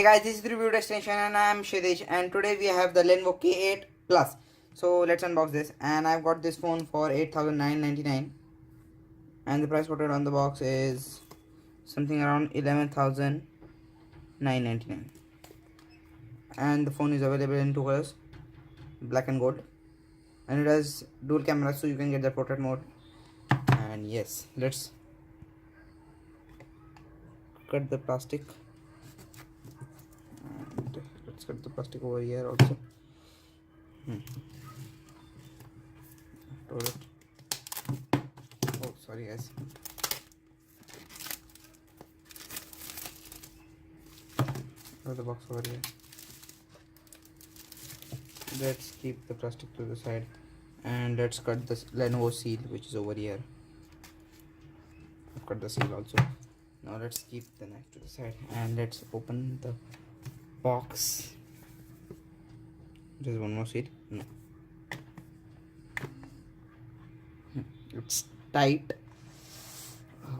Hey guys, this is the review destination and I am Shidesh, and today we have the Lenovo K8 Plus. So let's unbox this, and I've got this phone for 8,999 and the price quoted on the box is something around 11,999, and the phone is available in two colors, black and gold, and it has dual cameras so you can get the portrait mode. And yes, let's cut the plastic, and let's cut the plastic over here also. Oh, sorry guys. Put the box over here. Let's keep the plastic to the side, and let's cut the Lenovo seal which is over here. I've cut the seal also. Now let's keep the knife to the side and let's open the box. There's one more seal. No. It's tight.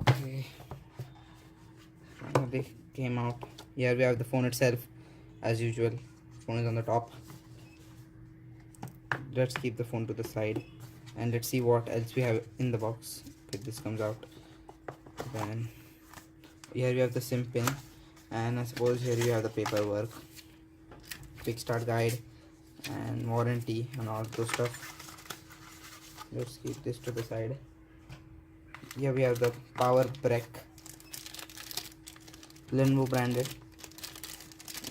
Okay. Finally came out. Here we have the phone itself. As usual, phone is on the top. Let's keep the phone to the side and let's see what else we have in the box. Okay, this comes out. Then here we have the SIM pin, and I suppose here we have the paperwork, quick start guide and warranty and all those stuff. Let's keep this to the side. Here we have the power brick, Lenovo branded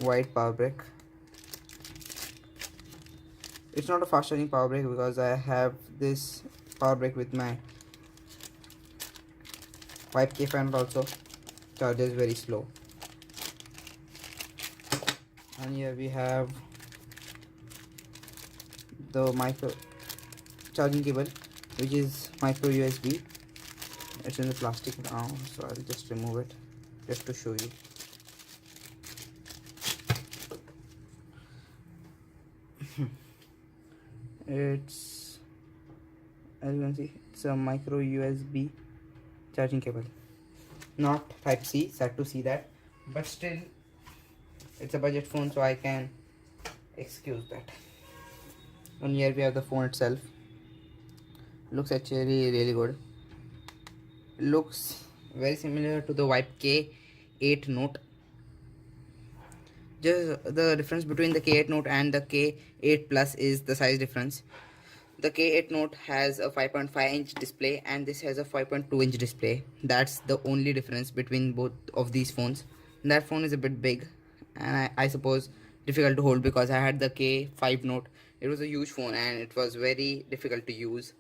white power brick. It's not a fast charging power brick because I have this power brick with my 5K fan also. Charges very slow. And here we have the micro charging cable, which is micro USB. It's in the plastic now, so I'll just remove it just to show you. It's, as you can see, it's a micro USB charging cable, not type C. Sad to see that, but still it's a budget phone, so I can excuse that. And here we have the phone itself. Looks actually really good. Looks very similar to the Vibe K8 Note. Just the difference between the K8 Note and the K8 Plus is the size difference. The K8 Note has a 5.5-inch display and this has a 5.2-inch display. That's the only difference between both of these phones. That phone is a bit big and I suppose difficult to hold because I had the K5 Note. It was a huge phone and it was very difficult to use.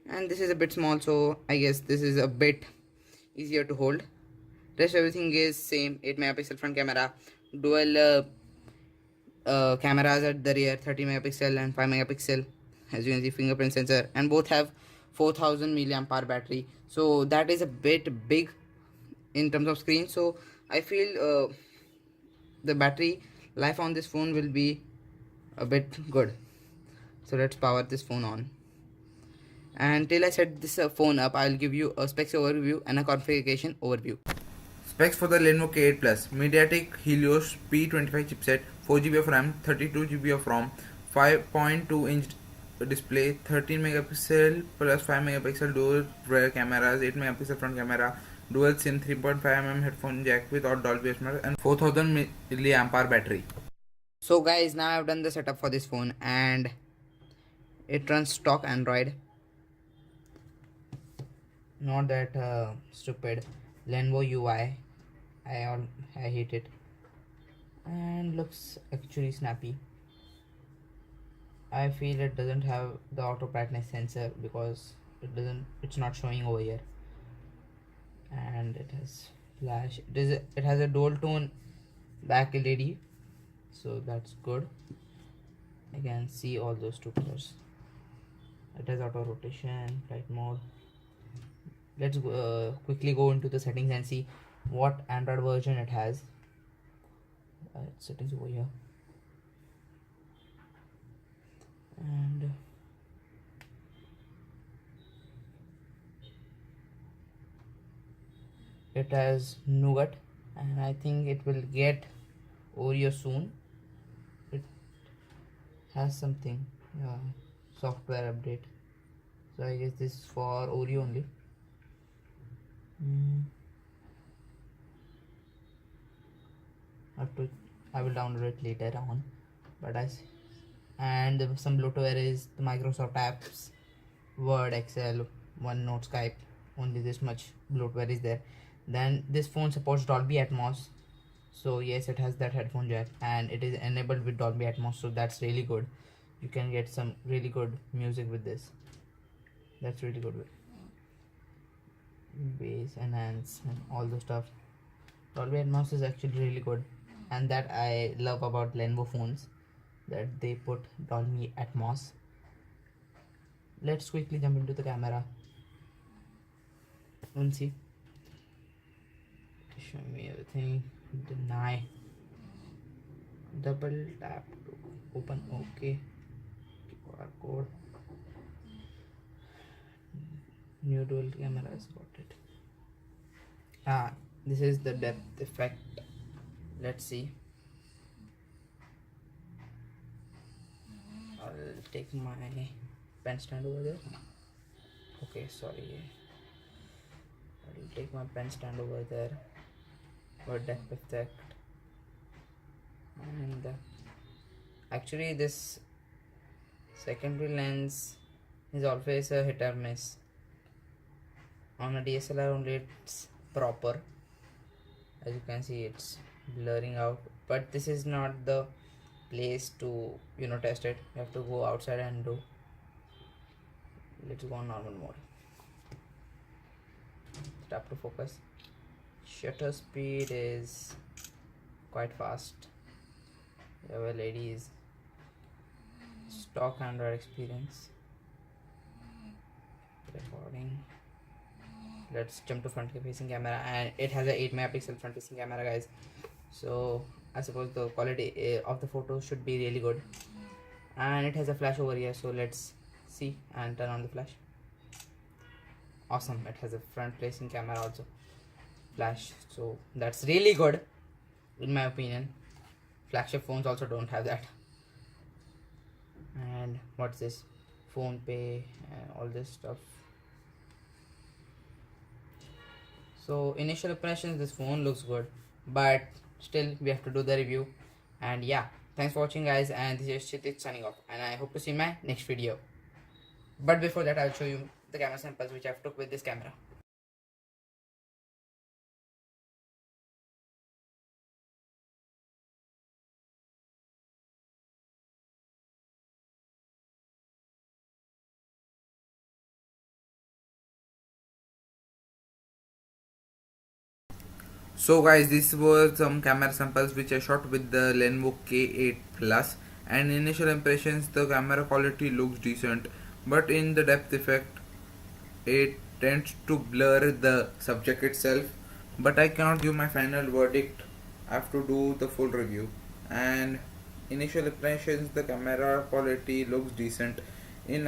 And this is a bit small, so I guess this is a bit easier to hold. Rest everything is same. 8 megapixel front camera, dual cameras at the rear, 30 megapixel and 5 megapixel. As you can see, fingerprint sensor, and both have 4000 milliamp hour battery, so that is a bit big in terms of screen. So I feel the battery life on this phone will be a bit good. So let's power this phone on, and till I set this phone up, I'll give you a specs overview and a configuration overview. Specs for the Lenovo K8 Plus: MediaTek Helios P25 chipset, 4GB of RAM, 32GB of ROM, 5.2-inch display, 13 megapixel plus 5 megapixel dual rear cameras, 8 megapixel front camera, dual SIM, 3.5mm headphone jack without Dolby Atmos, and 4000 milliamp hour battery. So guys, now I've done the setup for this phone and it runs stock Android. Not that stupid Lenovo UI. I hate it, and looks actually snappy. I feel it doesn't have the auto brightness sensor because it's not showing over here, and it has flash. It has a dual tone back LED, so that's good. I can see all those two colors. It has auto rotation, flight mode. Let's quickly go into the settings and see what Android version it has. Settings over here, and it has Nougat, and I think it will get Oreo soon. It has something, yeah, software update. So I guess this is for Oreo only. Mm, have to, I will download it later on. But and some bloatware is the Microsoft apps, Word, Excel, OneNote, Skype. Only this much bloatware is there. Then this phone supports Dolby Atmos. So yes, it has that headphone jack and it is enabled with Dolby Atmos. So that's really good. You can get some really good music with this. That's really good with bass, enhance, and all the stuff. Dolby Atmos is actually really good, and that I love about Lenovo phones, that they put Dolby Atmos. Let's quickly jump into the camera and see. Show me everything. Deny. Double tap to open. Okay. QR code. New dual cameras. Got it. This is the depth effect. Let's see. I'll take my pen stand over there. Okay, sorry. I'll take my pen stand over there for depth effect. And actually this secondary lens is always a hit or miss. On a DSLR only it's proper. As you can see, it's blurring out, but this is not the place to test it. You have to go outside and do. Let's go on normal mode. Tap to focus. Shutter speed is quite fast. You have LEDs. Stock Android experience. Recording. Let's jump to front facing camera, and it has a 8 megapixel front facing camera, guys. So I suppose the quality of the photo should be really good, and it has a flash over here. So let's see and turn on the flash. Awesome. It has a front facing camera also, flash, so that's really good in my opinion. Flagship phones also don't have that. And what's this? Phone pay and all this stuff. So initial impressions, this phone looks good, but still we have to do the review. And yeah, thanks for watching, guys, and this is Chitich signing off, and I hope to see you in my next video. But before that, I'll show you the camera samples which I've took with this camera. So guys, this were some camera samples which I shot with the Lenovo K8 Plus, and initial impressions, the camera quality looks decent, but in the depth effect it tends to blur the subject itself. But I cannot give my final verdict. I have to do the full review. And initial impressions, the camera quality looks decent. In